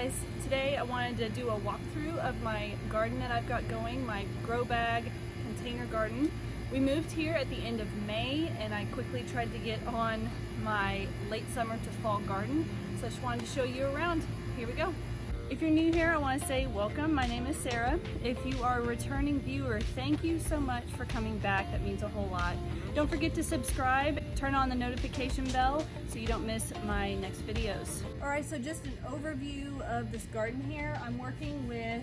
guys, today I wanted to do a walkthrough of my garden that I've got going, my grow bag container garden. We moved here at the end of May and I quickly tried to get on my late summer to fall garden, so I just wanted to show you around. Here we go. If you're new here, I want to say welcome. My name is Sarah. If you are a returning viewer, thank you so much for coming back. That means a whole lot. Don't forget to subscribe, turn on the notification bell so you don't miss my next videos. All right, so just an overview of this garden here. I'm working with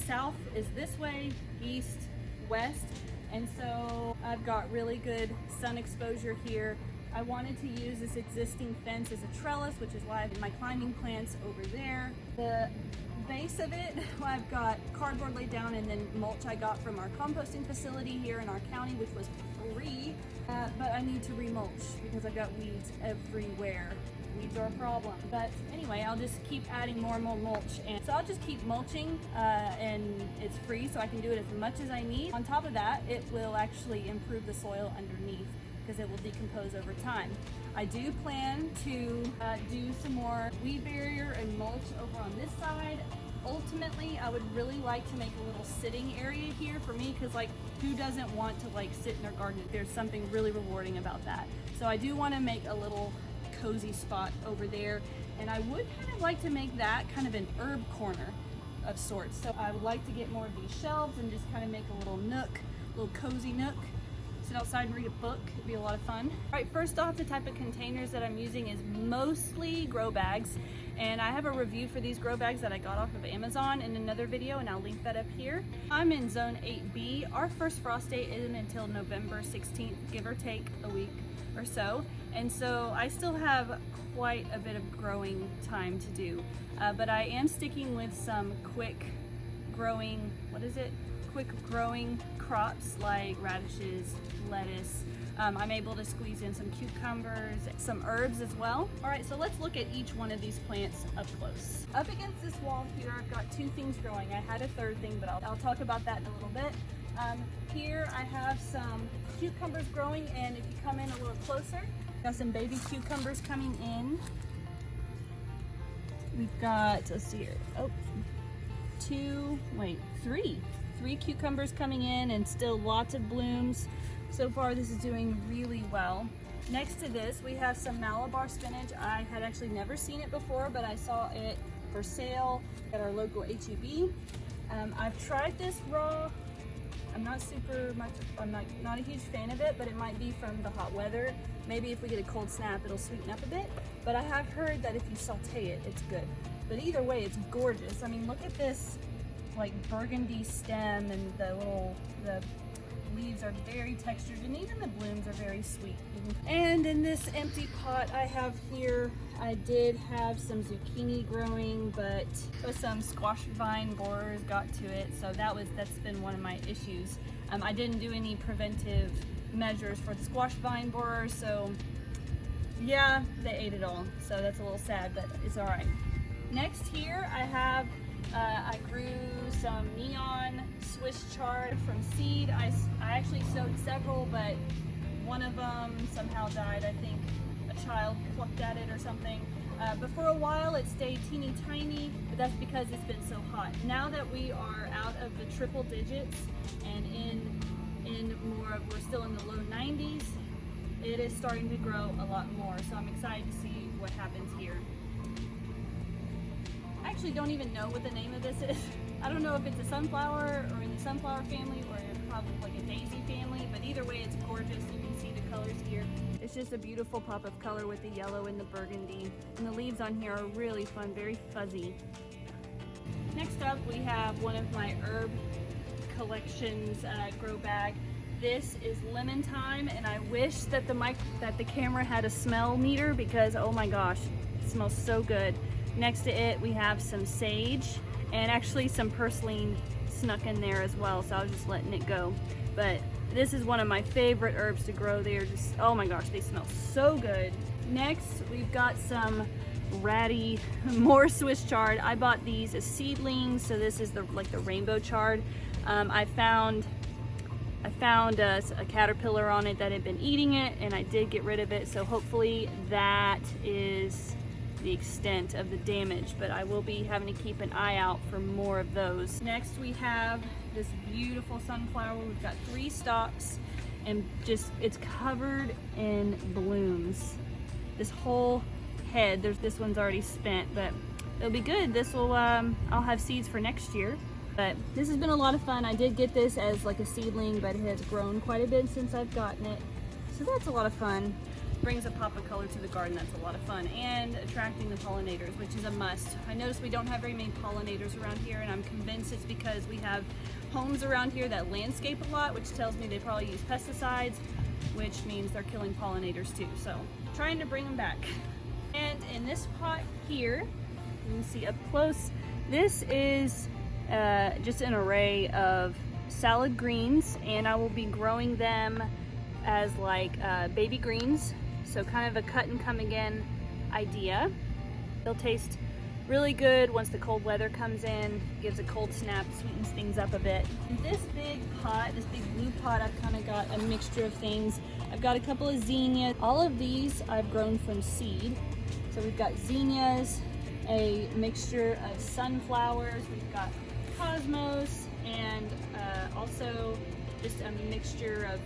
south is this way, east, west, and so I've got really good sun exposure here. I wanted to use this existing fence as a trellis, which is why I have my climbing plants over there. The base of it, I've got cardboard laid down and then mulch I got from our composting facility here in our county, which was free, but I need to remulch because I've got weeds everywhere. Weeds are a problem. But anyway, I'll just keep adding more and more mulch. And so I'll just keep mulching and it's free, so I can do it as much as I need. On top of that, it will actually improve the soil underneath, because it will decompose over time. I do plan to do some more weed barrier and mulch over on this side. Ultimately, I would really like to make a little sitting area here for me, because like, who doesn't want to like sit in their garden? There's something really rewarding about that. So I do want to make a little cozy spot over there, and I would kind of like to make that kind of an herb corner of sorts. So I would like to get more of these shelves and just kind of make a little nook, little cozy nook. Sit outside and read a book. It'd be a lot of fun. All right, first off, the type of containers that I'm using is mostly grow bags, and I have a review for these grow bags that I got off of Amazon in another video, and I'll link that up here. I'm in zone 8B. Our first frost date isn't until November 16th, give or take a week or so, and so I still have quite a bit of growing time to do, but I am sticking with some quick growing, quick growing crops like radishes, lettuce. I'm able to squeeze in some cucumbers, some herbs as well. All right, so let's look at each one of these plants up close. Up against this wall here, I've got two things growing. I had a third thing, but I'll talk about that in a little bit. Here I have some cucumbers growing, and if you come in a little closer, got some baby cucumbers coming in. We've got, let's see here, three cucumbers coming in, and still lots of blooms. So far this is doing really well. Next to this we have some Malabar spinach. I had actually never seen it before, but I saw it for sale at our local HEB. I've tried this raw. I'm not a huge fan of it, but it might be from the hot weather. Maybe if we get a cold snap it'll sweeten up a bit, but I have heard that if you saute it, it's good. But either way, it's gorgeous. I mean, look at this like burgundy stem, and the leaves are very textured, and even the blooms are very sweet. And in this empty pot I have here, I did have some zucchini growing, but some squash vine borers got to it, so that's been one of my issues. I didn't do any preventive measures for the squash vine borers, so yeah, they ate it all, so that's a little sad, but it's all right. Next here I have I grew some neon Swiss chard from seed. I actually sowed several, but one of them somehow died. I think a child plucked at it or something. But for a while it stayed teeny tiny, but that's because it's been so hot. Now that we are out of the triple digits and we're still in the low 90s, it is starting to grow a lot more. So I'm excited to see what happens here. I actually don't even know what the name of this is. I don't know if it's a sunflower or in the sunflower family or probably like a daisy family, but either way it's gorgeous. You can see the colors here. It's just a beautiful pop of color with the yellow and the burgundy. And the leaves on here are really fun, very fuzzy. Next up we have one of my herb collections grow bag. This is lemon thyme, and I wish that the camera had a smell meter, because oh my gosh, it smells so good. Next to it we have some sage, and actually some purslane snuck in there as well, so I was just letting it go. But this is one of my favorite herbs to grow. They're just, oh my gosh, they smell so good. Next we've got some ratty, more Swiss chard. I bought these as seedlings, so this is the rainbow chard. I found a caterpillar on it that had been eating it, and I did get rid of it, so hopefully that is the extent of the damage, but I will be having to keep an eye out for more of those. Next we have this beautiful sunflower. We've got 3 stalks and just, it's covered in blooms. This whole head, this one's already spent, but it'll be good. This will, I'll have seeds for next year. But this has been a lot of fun. I did get this as like a seedling, but it has grown quite a bit since I've gotten it. So that's a lot of fun. Brings a pop of color to the garden. That's a lot of fun. And attracting the pollinators, which is a must. I noticed we don't have very many pollinators around here, and I'm convinced it's because we have homes around here that landscape a lot, which tells me they probably use pesticides, which means they're killing pollinators too. So trying to bring them back. And in this pot here, you can see up close, this is just an array of salad greens, and I will be growing them as like baby greens. So kind of a cut and come again idea. They'll taste really good once the cold weather comes in, gives a cold snap, sweetens things up a bit. In this big pot, this big blue pot, I've kind of got a mixture of things. I've got a couple of zinnias. All of these I've grown from seed. So we've got zinnias, a mixture of sunflowers, we've got cosmos, and also just a mixture of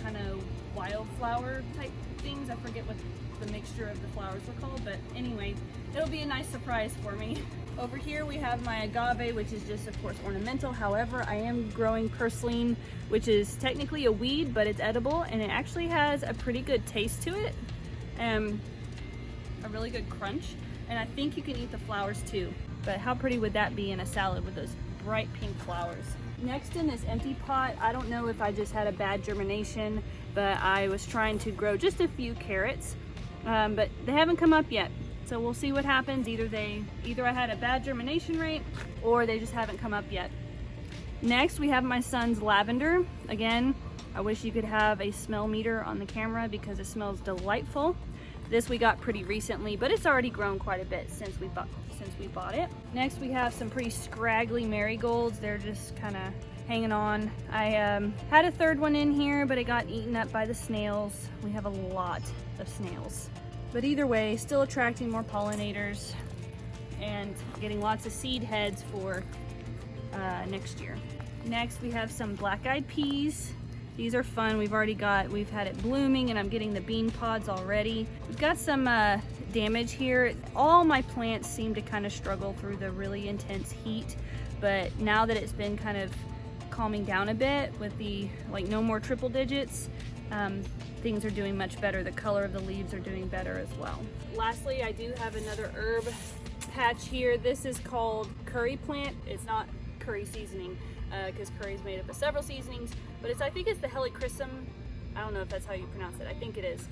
kind of wildflower type things. I forget what the mixture of the flowers are called, but anyway, it'll be a nice surprise for me. Over here we have my agave, which is just of course ornamental. However, I am growing purslane, which is technically a weed, but it's edible, and it actually has a pretty good taste to it. A really good crunch, and I think you can eat the flowers too. But how pretty would that be in a salad with those bright pink flowers? Next in this empty pot, I don't know if I just had a bad germination, but I was trying to grow just a few carrots, but they haven't come up yet. So we'll see what happens. Either I had a bad germination rate or they just haven't come up yet. Next we have my son's lavender. Again, I wish you could have a smell meter on the camera because it smells delightful. This we got pretty recently, but it's already grown quite a bit since we bought it. Next we have some pretty scraggly marigolds. They're just kind of hanging on. I had a third one in here, but it got eaten up by the snails. We have a lot of snails. But either way, still attracting more pollinators and getting lots of seed heads for next year. Next we have some black-eyed peas. These are fun. We've had it blooming, and I'm getting the bean pods already. We've got some damage here. All my plants seem to kind of struggle through the really intense heat, but now that it's been kind of calming down a bit with the no more triple digits, things are doing much better. The color of the leaves are doing better as well. Lastly, I do have another herb patch here. This is called curry plant. It's not curry seasoning, because curry is made up of several seasonings, but I think it's the helichrysum. I don't know if that's how you pronounce it. I think it is,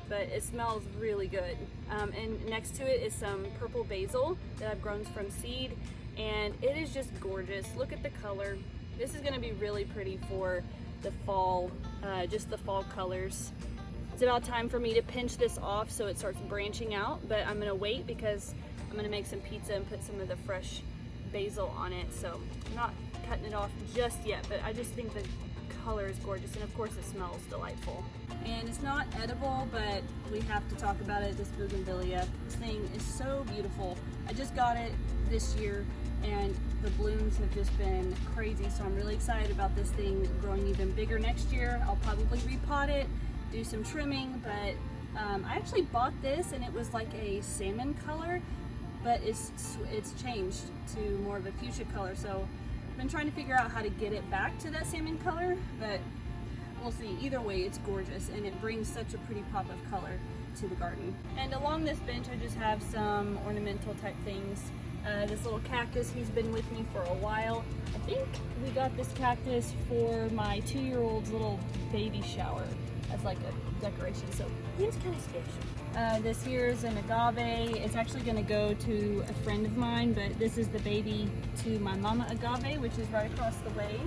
but it smells really good. And next to it is some purple basil that I've grown from seed, and it is just gorgeous. Look at the color. This is going to be really pretty for the fall, just the fall colors. It's about time for me to pinch this off so it starts branching out, but I'm going to wait because I'm going to make some pizza and put some of the fresh basil on it, so I'm not cutting it off just yet, but I just think the color is gorgeous, and of course it smells delightful. And it's not edible, but we have to talk about it. This bougainvillea, this thing is so beautiful. I just got it this year, and the blooms have just been crazy, so I'm really excited about this thing growing even bigger next year. I'll probably repot it, do some trimming, but I actually bought this and it was like a salmon color, but it's changed to more of a fuchsia color, so I've been trying to figure out how to get it back to that salmon color, but we'll see. Either way, it's gorgeous, and it brings such a pretty pop of color to the garden. And along this bench, I just have some ornamental type things. This little cactus, he's been with me for a while. I think we got this cactus for my 2-year-old's little baby shower as like a decoration, so it's kind of special. This here is an agave. It's actually going to go to a friend of mine, but this is the baby to my mama agave, which is right across the way.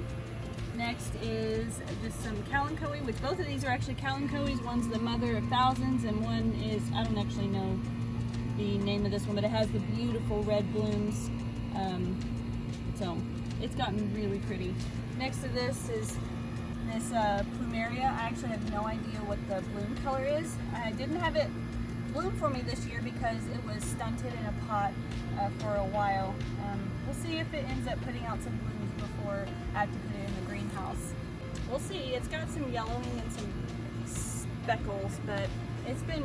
Next is just some kalanchoe, which both of these are actually kalanchoes. One's the mother of thousands, and one is, I don't actually know the name of this one, but it has the beautiful red blooms. So it's gotten really pretty. Next to this is this plumeria. I actually have no idea what the bloom color is. I didn't have it bloom for me this year because it was stunted in a pot for a while. We'll see if it ends up putting out some blooms before I have to put it in the greenhouse. We'll see. It's got some yellowing and some speckles, but it's been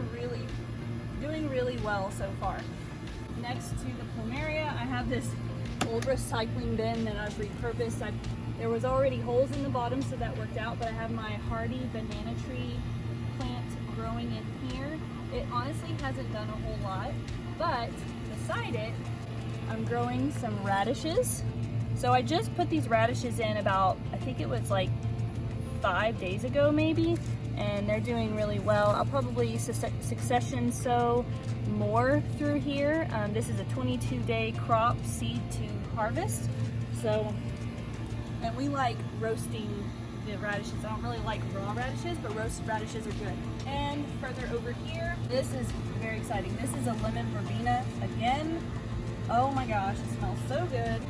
doing really well so far. Next to the plumeria, I have this old recycling bin that I've repurposed. There was already holes in the bottom, so that worked out, but I have my hardy banana tree plant growing in here. It honestly hasn't done a whole lot, but beside it, I'm growing some radishes. So I just put these radishes in about, I think it was like 5 days ago maybe, and they're doing really well. I'll probably succession sow more through here. This is a 22-day crop seed to harvest. So, and we like roasting the radishes. I don't really like raw radishes, but roasted radishes are good. And further over here, this is very exciting. This is a lemon verbena again. Oh my gosh, it smells so good.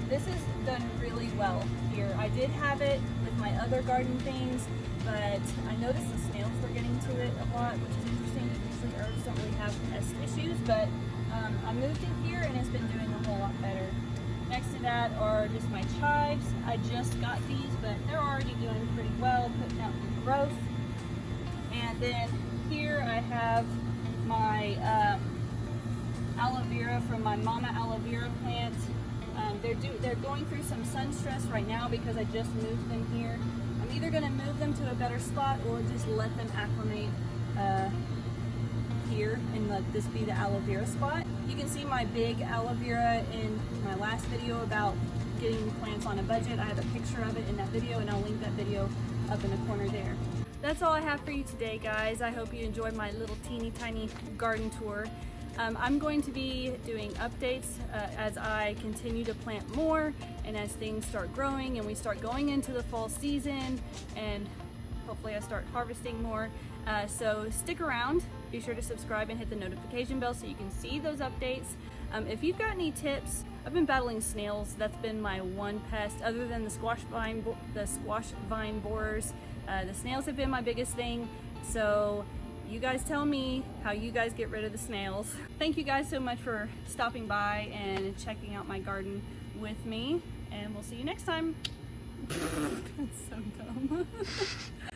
This has done really well here. I did have it with my other garden things, but I noticed the snails were getting to it a lot, which is interesting. Usually herbs don't really have pest issues, but I moved it here and it's been doing a whole lot better. Next to that are just my chives. I just got these, but they're already doing pretty well, putting out new growth. And then here I have my aloe vera from my mama aloe vera plant. They're going through some sun stress right now because I just moved them here. I'm either going to move them to a better spot or just let them acclimate here and let this be the aloe vera spot. You can see my big aloe vera in my last video about getting plants on a budget. I have a picture of it in that video, and I'll link that video up in the corner there. That's all I have for you today, guys. I hope you enjoyed my little teeny tiny garden tour. I'm going to be doing updates as I continue to plant more and as things start growing and we start going into the fall season, and hopefully I start harvesting more. So stick around, be sure to subscribe and hit the notification bell so you can see those updates. If you've got any tips, I've been battling snails. That's been my one pest other than the squash vine borers. The snails have been my biggest thing. So you guys tell me how you guys get rid of the snails. Thank you guys so much for stopping by and checking out my garden with me, and we'll see you next time. That's so dumb.